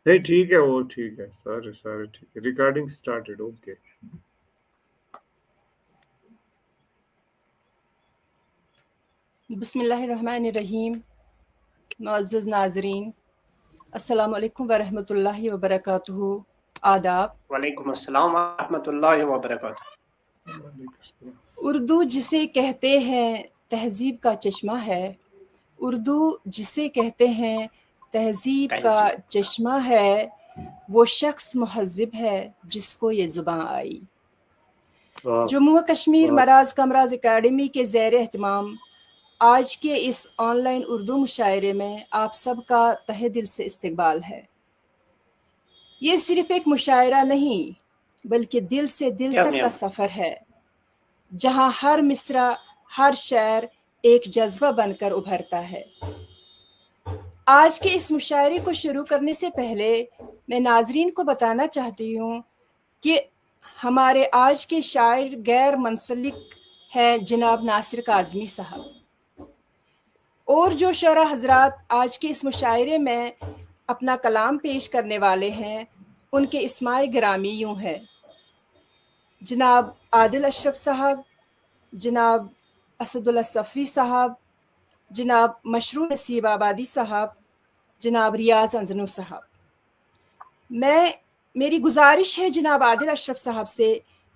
نہیں ٹھیک ہے، وہ ٹھیک ہے، سارے سارے ٹھیک ہے. Recording started. اوکے. بسم اللہ الرحمن الرحیم. معزز ناظرین، السلام علیکم ورحمۃ اللہ وبرکاتہ. آداب. وعلیکم السلام ورحمۃ اللہ وبرکاتہ. وعلیکم السلام. اردو جسے کہتے ہیں تہذیب کا چشمہ ہے، اردو جسے کہتے ہیں تہذیب کا چشمہ ہے، وہ شخص مہذب ہے جس کو یہ زباں آئی. جموں و کشمیر مراز کمراز اکیڈمی کے زیر اہتمام آج کے اس آن لائن اردو مشاعرے میں آپ سب کا تہہ دل سے استقبال ہے. یہ صرف ایک مشاعرہ نہیں بلکہ دل سے دل تک کا سفر ہے، جہاں ہر مصرع، ہر شعر ایک جذبہ بن کر ابھرتا ہے. آج کے اس مشاعرے کو شروع کرنے سے پہلے میں ناظرین کو بتانا چاہتی ہوں کہ ہمارے آج کے شاعر غیر منسلک ہیں جناب ناصر کاظمی صاحب، اور جو شعراء حضرات آج کے اس مشاعرے میں اپنا کلام پیش کرنے والے ہیں ان کے اسماء گرامی یوں ہے: جناب عادل اشرف صاحب، جناب اسد اللہ صفی صاحب، جناب مشروع نصیب آبادی صاحب، جناب ریاض انجنو صاحب. میری گزارش ہے جناب عادل اشرف صاحب سے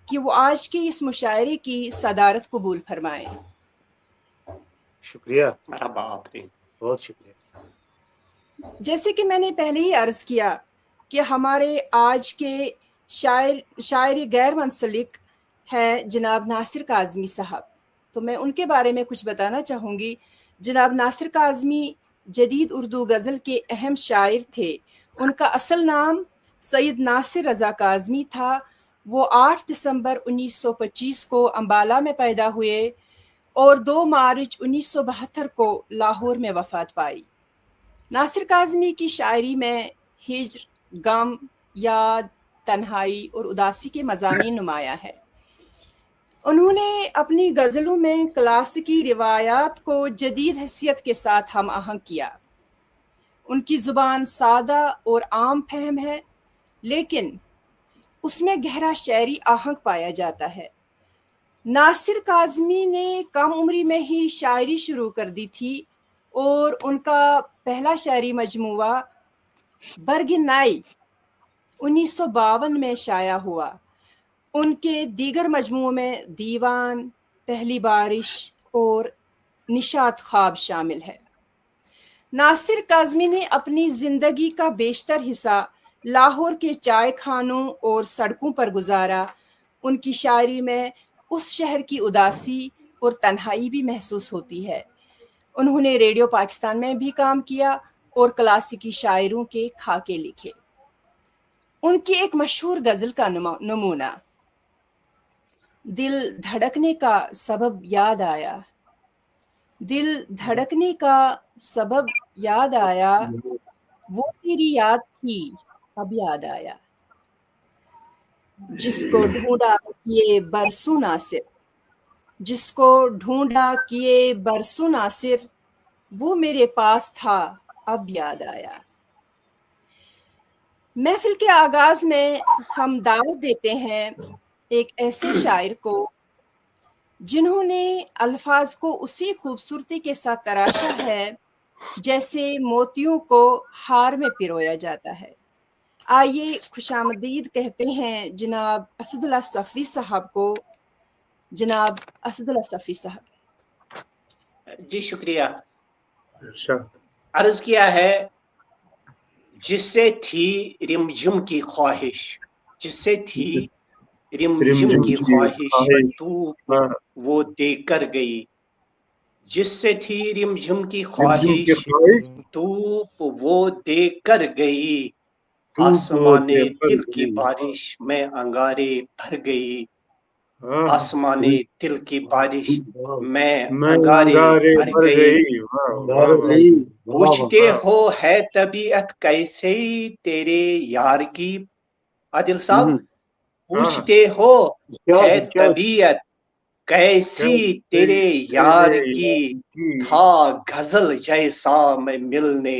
کہ وہ آج کے اس مشاعرے کی صدارت قبول فرمائیں. شکریہ. بہت شکریہ. جیسے کہ میں نے پہلے ہی عرض کیا کہ ہمارے آج کے شاعر غیر منسلک ہیں جناب ناصر کاظمی صاحب، تو میں ان کے بارے میں کچھ بتانا چاہوں گی. جناب ناصر کاظمی جدید اردو غزل کے اہم شاعر تھے. ان کا اصل نام سید ناصر رضا کاظمی تھا. وہ 8 دسمبر 1925 کو امبالہ میں پیدا ہوئے اور 2 مارچ 1972 کو لاہور میں وفات پائی. ناصر کاظمی کی شاعری میں ہجر، غم، یاد، تنہائی اور اداسی کے مضامین نمایاں ہے. انہوں نے اپنی غزلوں میں کلاسیکی روایات کو جدید حیثیت کے ساتھ ہم آہنگ کیا. ان کی زبان سادہ اور عام فہم ہے، لیکن اس میں گہرا شعری آہنگ پایا جاتا ہے. ناصر کاظمی نے کم عمری میں ہی شاعری شروع کر دی تھی اور ان کا پہلا شعری مجموعہ برگ نائی 1952 میں شائع ہوا. ان کے دیگر مجموعوں میں دیوان، پہلی بارش اور نشاط خواب شامل ہے. ناصر کاظمی نے اپنی زندگی کا بیشتر حصہ لاہور کے چائے خانوں اور سڑکوں پر گزارا. ان کی شاعری میں اس شہر کی اداسی اور تنہائی بھی محسوس ہوتی ہے. انہوں نے ریڈیو پاکستان میں بھی کام کیا اور کلاسیکی شاعروں کے خاکے لکھے. ان کی ایک مشہور غزل کا نمونہ: دل دھڑکنے کا سبب یاد آیا، دل دھڑکنے کا سبب یاد آیا، وہ تیری یاد تھی اب یاد آیا. جس کو ڈھونڈا کیے برسوں ناصر، جس کو ڈھونڈا کیے برسوں ناصر، وہ میرے پاس تھا اب یاد آیا. محفل کے آغاز میں ہم دعوت دیتے ہیں ایک ایسے شاعر کو جنہوں نے الفاظ کو اسی خوبصورتی کے ساتھ تراشا ہے جیسے موتیوں کو ہار میں پرویا جاتا ہے. آئیے خوش آمدید کہتے ہیں جناب اسد اللہ صفی صاحب کو. جناب اسد اللہ صفی صاحب. جی شکریہ. عرض کیا ہے: جس سے تھی رمجم کی خواہش، جس سے تھی رمجم کی خواہش تو وہ دے کر گئی، جس سے تھی رمجم کی خواہش تو وہ دے کر گئی، آسمان دل کی بارش میں انگارے بھر گئی، آسمان دل کی بارش میں انگارے بھر گئی. پوچھتے ہو ہے طبیعت کیسے تیرے یار کی، عادل صاحب پوچھتے ہو ہے طبیعت کیسی تیرے یار کی، تھا غزل جیسا میں ملنے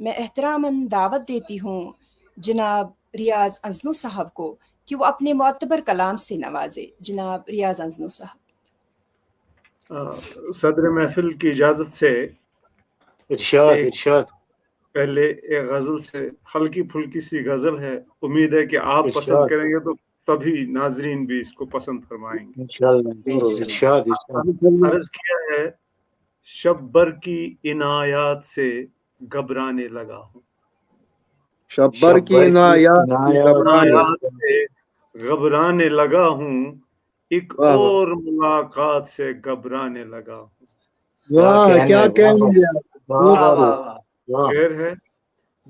میں احتراماً دعوت دیتی ہوں جناب ریاض انزنو صاحب کو کہ وہ اپنے معتبر کلام سے نوازے. جناب ریاض انزنو صاحب. صدر محفل کی اجازت سے ارشاد پہلے ایک غزل سے ہلکی پھلکی سی غزل ہے. امید ہے کہ آپ پسند کریں گے تو تبھی ناظرین بھی اس کو پسند فرمائیں گے. انشاءاللہ. عرض کیا ہے شبر کی عنایات سے گھبرانے لگا ہوں. شبر کی عنایات سے گھبرانے لگا ہوں. ایک اور ملاقات سے گھبرانے لگا ہوں. کیا کہیں گے. شعر ہے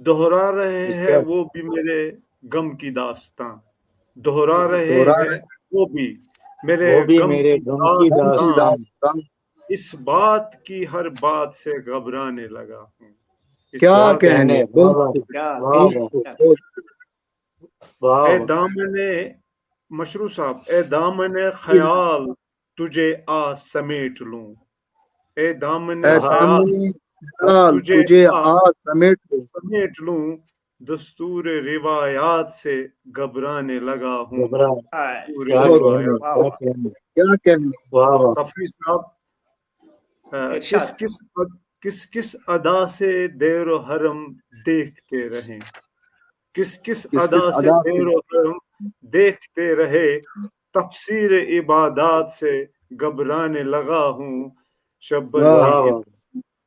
دہرا رہے ہیں وہ بھی میرے غم کی داستان. دہرا رہے ہیں وہ بھی میرے غم کی داستان. اس بات کی ہر بات سے گھبرانے لگا ہوں. کیا کہنے. اے دامن مشروع صاحب اے دامن خیال تجھے آ سمیٹ لوں. اے دامن خیال تجھے آ سمیٹ لوں. دستور روایات سے گھبرانے لگا ہوں. کیا کہنے. صفی صاحب کس کس ادا سے دیر و حرم دیکھتے رہیں. کس ادا سے دیر و حرم دیکھتے رہے. تفسیر عبادات سے گھبرانے لگا ہوں. شبر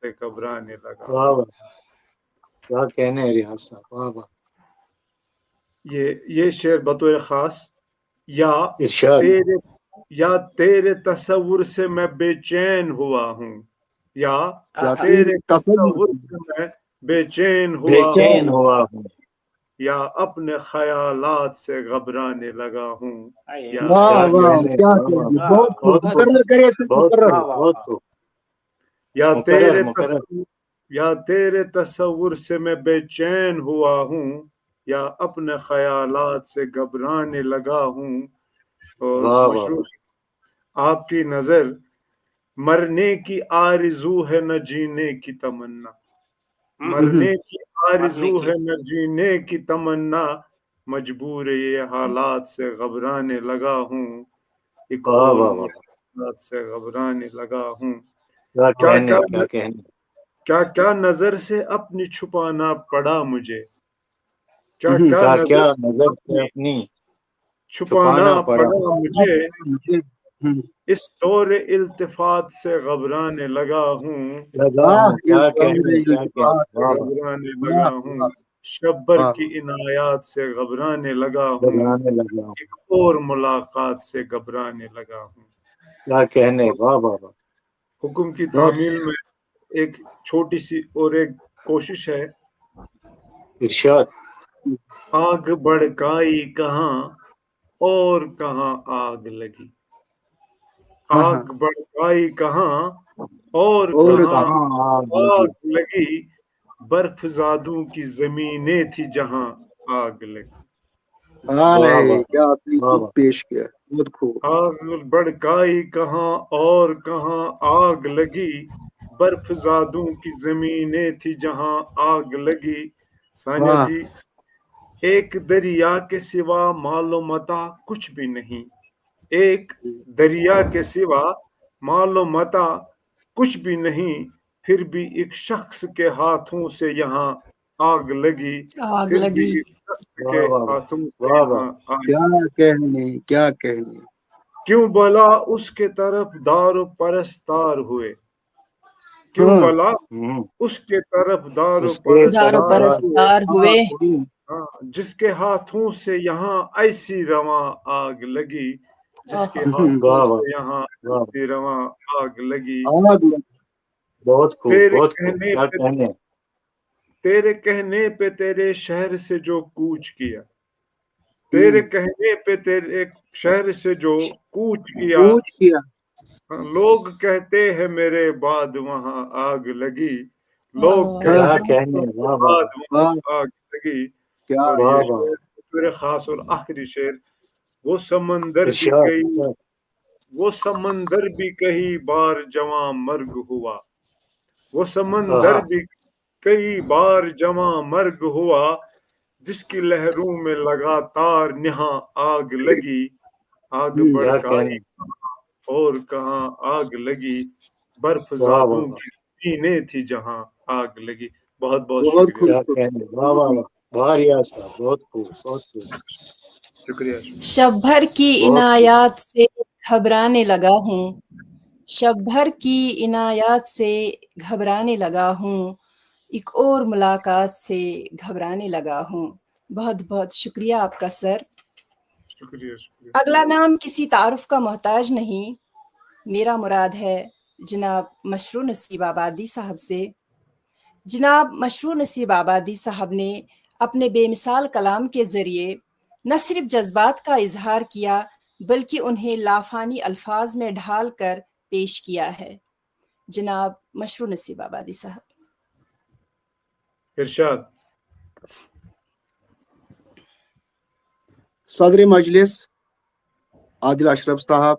سے گھبرانے لگا. کیا کہنے ریاض صاحب. یہ شعر بطور خاص یا تیرے تصور سے میں بے چین ہوا ہوں. یا تیرے تصور سے میں بے چین ہوا ہوں. یا اپنے خیالات سے گھبرانے لگا ہوں. یا تیرے تصور سے میں بے چین ہوا ہوں. یا اپنے خیالات سے گھبرانے لگا ہوں. اور مشروع آپ کی نظر مرنے کی آرزو ہے نہ جینے کی تمنا. مرنے کی آرزو ہے نہ جینے کی تمنا. مجبور یہ حالات سے گھبرانے لگا ہوں. ایک اور حالات سے گھبرانے لگا ہوں. کیا نظر سے اپنی چھپانا پڑا مجھے. کیا نظر سے اپنی چھپانا پڑا مجھے. اس دور التفات سے گھبرانے لگا ہوں. گھبرانے لگا ہوں. شبر کی عنایات سے گھبرانے لگا ہوں. ایک اور ملاقات سے گھبرانے لگا ہوں. کیا کہنے. حکم کی تعمیل میں ایک چھوٹی سی اور ایک کوشش ہے. ارشاد. آگ بڑکائی کہاں اور کہاں آگ لگی. آگ بڑکائی کہاں اور کہاں آگ لگی. برف زادوں کی زمینیں تھی جہاں آگ لگی. پیش کیا. آگ بڑکائی کہاں اور کہاں آگ لگی. برف زادوں کی زمینیں تھی جہاں آگ لگی. ثانیہ جی ایک دریا کے سوا مال و متاع کچھ بھی نہیں. ایک دریا کے سوا مال و متاع کچھ بھی نہیں. پھر بھی ایک شخص کے ہاتھوں سے یہاں آگ لگی. پھر بھی ایک شخص کے ہاتھوں سے یہاں کیا کہنے. کیوں بلا اس کے طرف دار و پرستار ہوئے. کیوں بلا اس کے طرف دار و پرستار ہوئے. جس کے ہاتھوں سے یہاں ایسی رواں آگ لگی. جس کے ہاتھوں سے یہاں ایسی رواں آگ لگی. تیرے کہنے پہ تیرے شہر سے جو کوچ کیا. تیرے کہنے پہ تیرے شہر سے جو کوچ کیا. لوگ کہتے ہیں میرے بعد وہاں آگ لگی. لوگ کہتے ہیں بعد وہاں آگ لگی. اور خاص اور آخری شعر وہ سمندر بھی کئی بار جواں مرگ ہوا. وہ سمندر بھی کئی بار جمع مرگ ہوا جس کی لہروں میں لگاتار نہاں آگ لگی آگ بڑکائی اور کہاں آگ لگی برف زادوں کی زمینیں تھی جہاں آگ لگی. بہت بہت شکریہ. شب بھر کی عنایات سے گھبرانے لگا ہوں شب بھر کی عنایات سے گھبرانے لگا ہوں ایک اور ملاقات سے گھبرانے لگا ہوں. بہت بہت شکریہ آپ کا سر. شکریہ. اگلا نام کسی تعارف کا محتاج نہیں. میرا مراد ہے جناب مشروع نصیب آبادی صاحب سے. جناب مشروع نصیب آبادی صاحب نے اپنے بے مثال کلام کے ذریعے نہ صرف جذبات کا اظہار کیا بلکہ انہیں لافانی الفاظ میں ڈھال کر پیش کیا ہے. جناب مشروع نصیب آبادی صاحب. ارشاد. صدر مجلس عادل اشرف صاحب،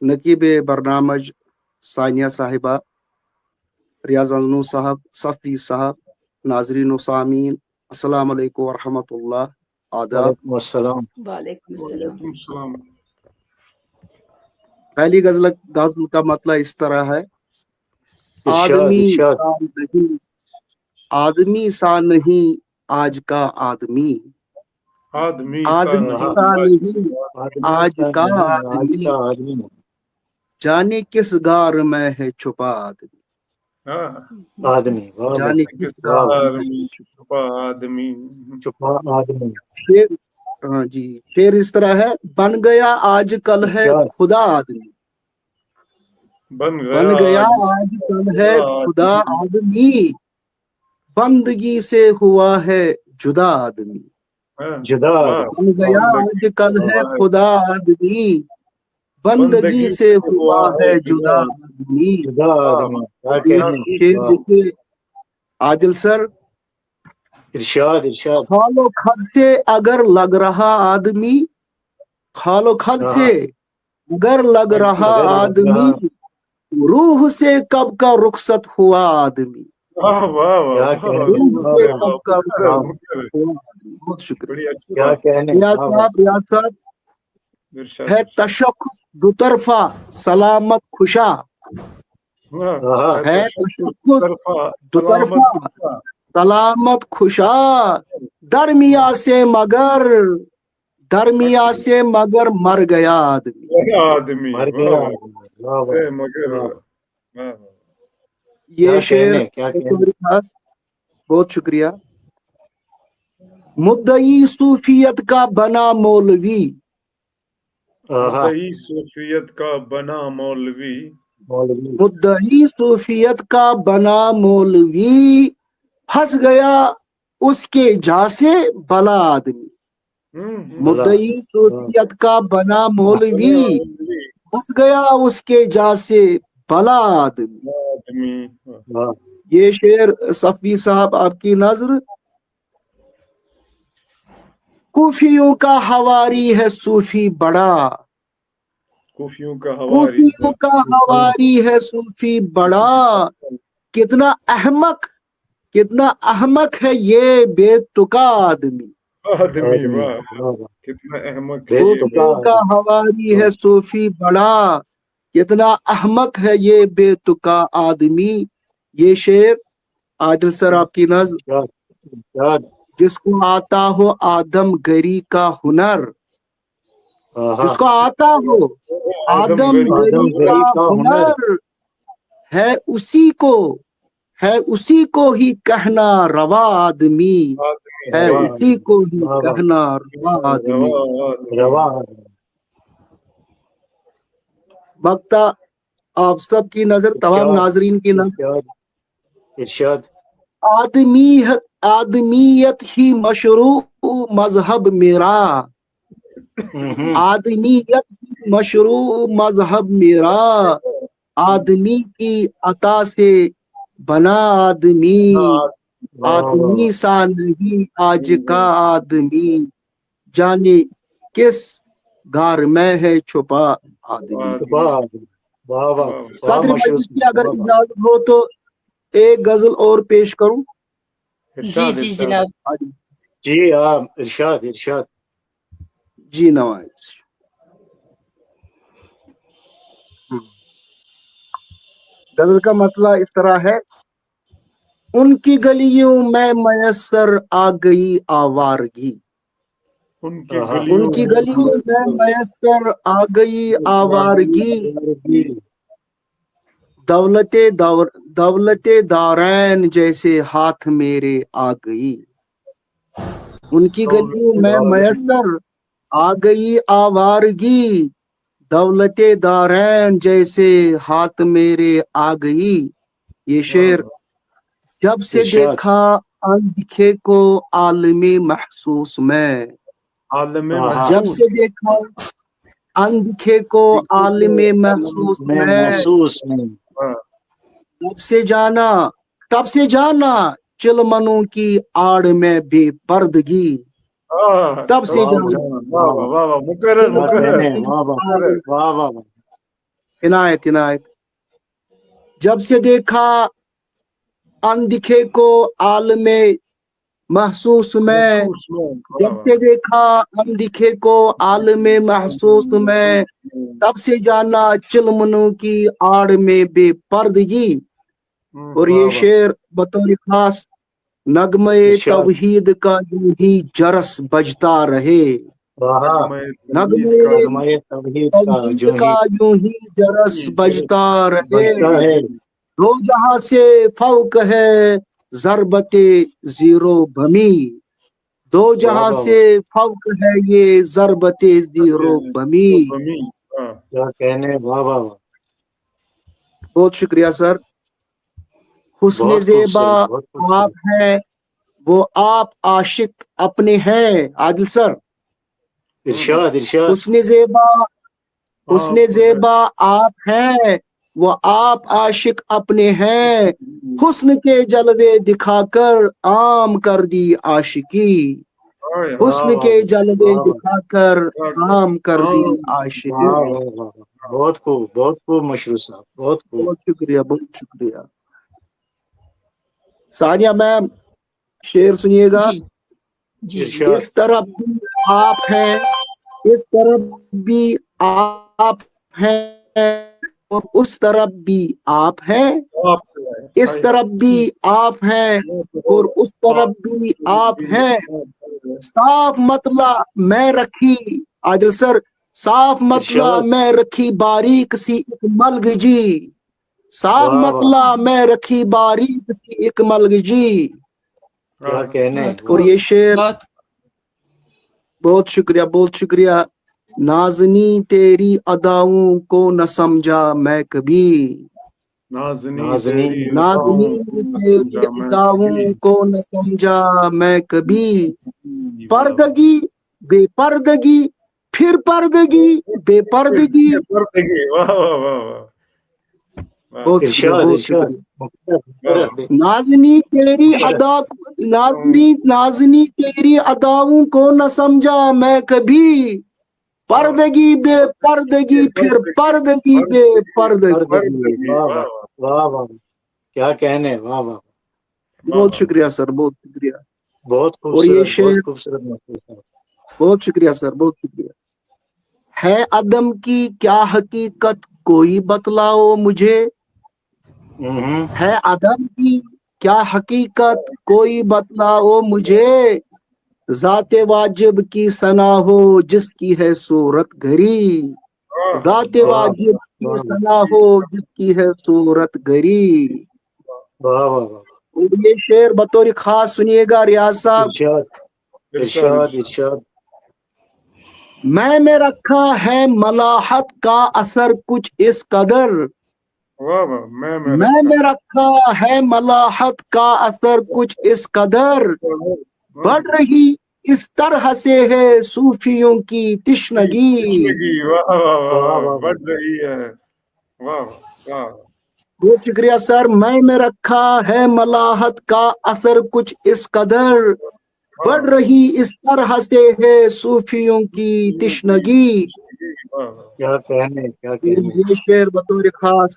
نقیب برنامج ثانیہ صاحبہ، ریاض انو صاحب، صفی صاحب، ناظرین و سامعین، السلام علیکم ورحمۃ اللہ. آداب. وعلیکم السلام. وعلیکم السلام. پہلی غزل کا مطلب اس طرح ہے: آدمی سا نہیں آج کا آدمی، آدمی سا نہیں آج کا آدمی، جانے کس غار میں ہے چھپا آدمی. جانے کس غار میں چھپا آدمی. ہاں جی، شعر اس طرح ہے: بن گیا آج کل ہے خدا آدمی، بن گیا آج کل ہے خدا آدمی، بندگی سے ہوا ہے جدا آدمی. بن گیا آج کل ہے خدا آدمی، بندگی سے ہوا ہے جدا آدمی. دیکھیے عادل سر، ارشاد ارشاد. کھال و خد سے اگر لگ رہا آدمی، کھال و خد سے اگر لگ رہا آدمی، روح سے کب کا رخصت ہوا آدمی. بہت شکریہ. ریاض صاحب، ہے تشخص دو طرفہ سلامت خوشا، ہے تشخص دو طرفہ سلامت خوشا، درمیا سے مگر مر گیا آدمی. یہ شعر بہت شکریہ. مدعی صوفیت کا بنا مولوی، مدعی صوفیت کا بنا مولوی، مدعی صوفیت کا بنا مولوی، پھنس گیا اس کے جا سے بلا آدمی. مدعی صوفیت کا بنا مولوی، پھنس گیا اس کے جا سے بلا آدمی. یہ شعر صفی صاحب آپ کی نظر. کوفیوں کا حواری ہے صوفی بڑا، کوفیوں کا حواری ہے صوفی بڑا، کتنا احمق ہے یہ بے تکا آدمی. کتنا احمق کوفیوں کا حواری ہے صوفی بڑا، کتنا احمق ہے یہ بے تکا آدمی. یہ شعر عادل سر آپ کی نظر. جس کو آتا ہو آدم گری کا ہنر، جس کو آتا ہو آدم گری کا ہنر، ہے اسی کو ہی کہنا روا آدمی، ہے اسی کو ہی کہنا روا آدمی. وقتا آپ سب کی نظر، تمام ناظرین کی نظر. ارشاد. آدمیت ہی مشروع مذہب میرا، آدمیت ہی مشروع مذہب میرا، آدمی کی عطا سے بنا آدمی، آدمی سا نہیں آج کا آدمی، جانے کس غار میں ہے چھپا آدمی. صدر مجلس کی اگر اجازت ہو تو ایک غزل اور پیش کروں؟ جی جی جناب. جی آپ ارشاد ارشاد. جی نواز. غزل کا مسئلہ اس طرح ہے. ان کی گلیوں میں میسر آ گئی آوارگی. ان کی گلیوں میں میسر آ گئی آوارگی. دولت دارین جیسے ہاتھ میرے آ گئی. ان کی گلیوں میں میسر آ گئی آوارگی. دولت دارین جیسے ہاتھ میرے آ گئی. یہ شعر. جب سے دیکھا اندھے کو عالم محسوس میں. جب سے دیکھا اندھے کو عالم محسوس میں. تب سے جانا چلمنوں کی آڑ میں بے پردگی. تب سے جانا. عنایت عنایت. جب سے دیکھا اندھے کو عالم محسوس میں. جب سے دیکھا اندھے کو عالم محسوس میں. تب سے جانا چلمنوں کی آڑ میں بے پردگی. اور یہ شعر بطور خاص نغمے توحید کا یوں ہی جرس بجتا رہے. نغمے توحید کا یوں ہی جرس بجتا رہے. دو جہاں سے فوق ہے ضربت زیرو بمی. دو جہاں سے فوق ہے یہ ضربت زیرو بمی. کیا کہنے. واہ واہ. بہت شکریہ سر. حسن زیبا آپ ہیں وہ آپ عاشق اپنے ہیں. عادل سر. ارشاد ارشاد. حسن زیبا آپ ہیں وہ آپ عاشق اپنے ہیں. حسن کے جلوے دکھا کر عام کر دی عاشقی. حسن کے جلوے دکھا کر عام کر دی عاشقی. بہت خوب بہت خوب مشروع صاحب. بہت خوب. بہت شکریہ بہت شکریہ. ثانیہ میم شعر سنیے گا. اس طرف بھی آپ ہیں اس طرف بھی آپ ہیں اور اس طرف بھی آپ ہیں. اس طرف بھی آپ ہیں اور اس طرف بھی آپ ہیں. صاف مطلع میں رکھی. عادل سر. صاف مطلع میں رکھی باریک سی ایک ملگ جی. صاف مطلع میں رکھی باریک سی ایک ملگ جی. کیا کہنے. اور یہ شعر. بہت شکریہ بہت شکریہ. نازنی تیری اداؤں کو نہ سمجھا میں کبھی. نازنی تیری اداؤں کو نہ سمجھا میں کبھی. پردگی بے پردگی پھر پردگی بے پردگی. بہت شکریہ بہت شکریہ. نازنی تیری اداؤں کو نہ سمجھا میں کبھی. پردگی بے پردگی پھر پردگی بے پردگی. واہ واہ. کیا کہنے. واہ واہ. بہت شکریہ سر بہت شکریہ. بہت اور یہ شعر. بہت خوبصورت. بہت شکریہ سر بہت شکریہ. ہے عدم کی کیا حقیقت کوئی بتلاؤ مجھے. ہے عدم کی کیا حقیقت کوئی بتلاؤ مجھے. ذات واجب کی ثنا ہو جس کی ہے صورت گری. ذات واجب کی ثنا ہو جس کی ہے صورت گری. یہ شعر بطور خاص سنیے گا ریاض صاحب. ارشاد ارشاد. میں رکھا ہے ملاحت کا اثر کچھ اس قدر. میں رکھا ہے ملاحت کا اثر کچھ اس قدر. بڑھ رہی اس طرح سے ہے صوفیوں کی تشنگی. بڑھ رہی ہے. بہت شکریہ سر. میں رکھا ہے ملاحت کا اثر کچھ اس قدر. بڑھ رہی اس طرح سے ہے صوفیوں کی تشنگی. کیا کہنے. یہ شعر بطور خاص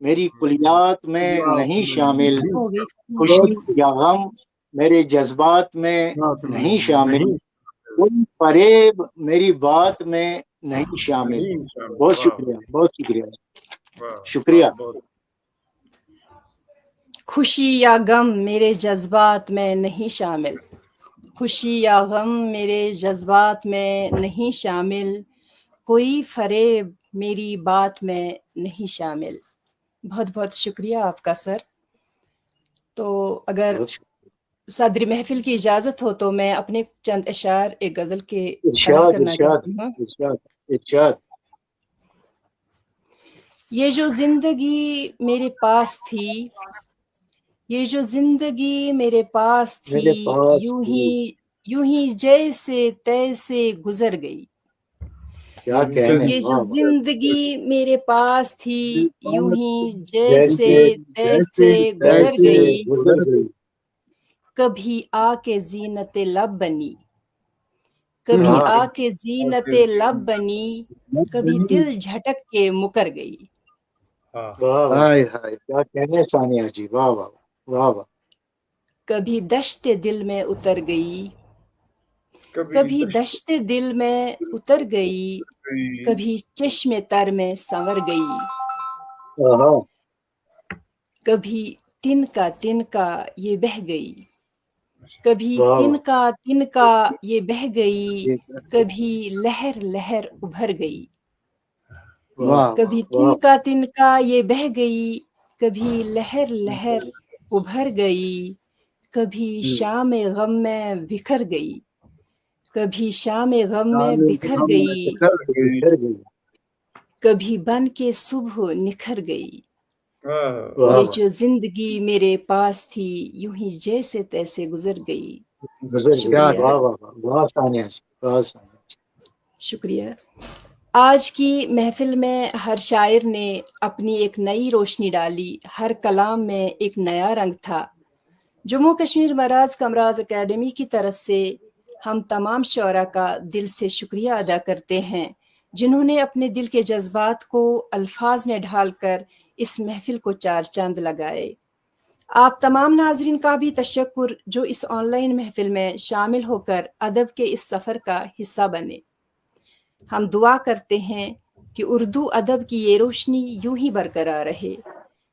میری کلیات میں نہیں شامل، خوشی یا غم میرے جذبات میں نہیں شامل، کوئی فریب میری بات میں نہیں شامل. بہت شکریہ، بہت شکریہ، شکریہ. خوشی یا غم میرے جذبات میں نہیں شامل، خوشی یا غم میرے جذبات میں نہیں شامل، کوئی فریب میری بات میں نہیں شامل. بہت بہت شکریہ آپ کا سر. تو اگر صدر محفل کی اجازت ہو تو میں اپنے چند اشعار ایک غزل کے عرض کرنا چاہتی ہوں. یہ جو زندگی میرے پاس تھی، یہ جو زندگی میرے پاس تھی، یوں ہی جیسے تیسے گزر گئی. یہ جو زندگی میرے پاس تھی، یوں ہی جیسے تیسے گزر گئی. کبھی آ کے زینت لب بنی، کبھی آ کے زینت لب بنی، کبھی دل جھٹک کے مکر گئی. کیا کہنے ثانیہ جی، واہ واہ واہ واہ. کبھی دشت دل میں اتر گئی، کبھی دشت دل میں اتر گئی، کبھی چشم تر میں سنور گئی. کبھی تنکا تنکا یہ بہہ گئی، کبھی تنکا تنکا یہ بہہ گئی، کبھی لہر لہر ابھر گئی. کبھی تنکا تنکا یہ بہہ گئی، کبھی لہر لہر ابھر گئی، کبھی شام غم میں بکھر گئی، کبھی شام غم میں بکھر گئی، کبھی بن کے صبح نکھر گئی. یہ جو زندگی میرے پاس تھی، یوں ہی جیسے تیسے گزر گئی. شکریہ. آج کی محفل میں ہر شاعر نے اپنی ایک نئی روشنی ڈالی، ہر کلام میں ایک نیا رنگ تھا. جموں کشمیر مراز کمراز اکیڈمی کی طرف سے ہم تمام شعراء کا دل سے شکریہ ادا کرتے ہیں جنہوں نے اپنے دل کے جذبات کو الفاظ میں ڈھال کر اس محفل کو چار چاند لگائے. آپ تمام ناظرین کا بھی تشکر جو اس آن لائن محفل میں شامل ہو کر ادب کے اس سفر کا حصہ بنے. ہم دعا کرتے ہیں کہ اردو ادب کی یہ روشنی یوں ہی برقرار رہے.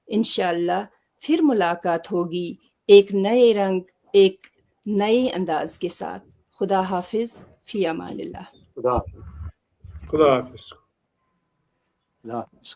انشاءاللہ پھر ملاقات ہوگی ایک نئے رنگ، ایک نئے انداز کے ساتھ. خدا حافظ، فی امان اللہ. خدا حافظ. خدا حافظ.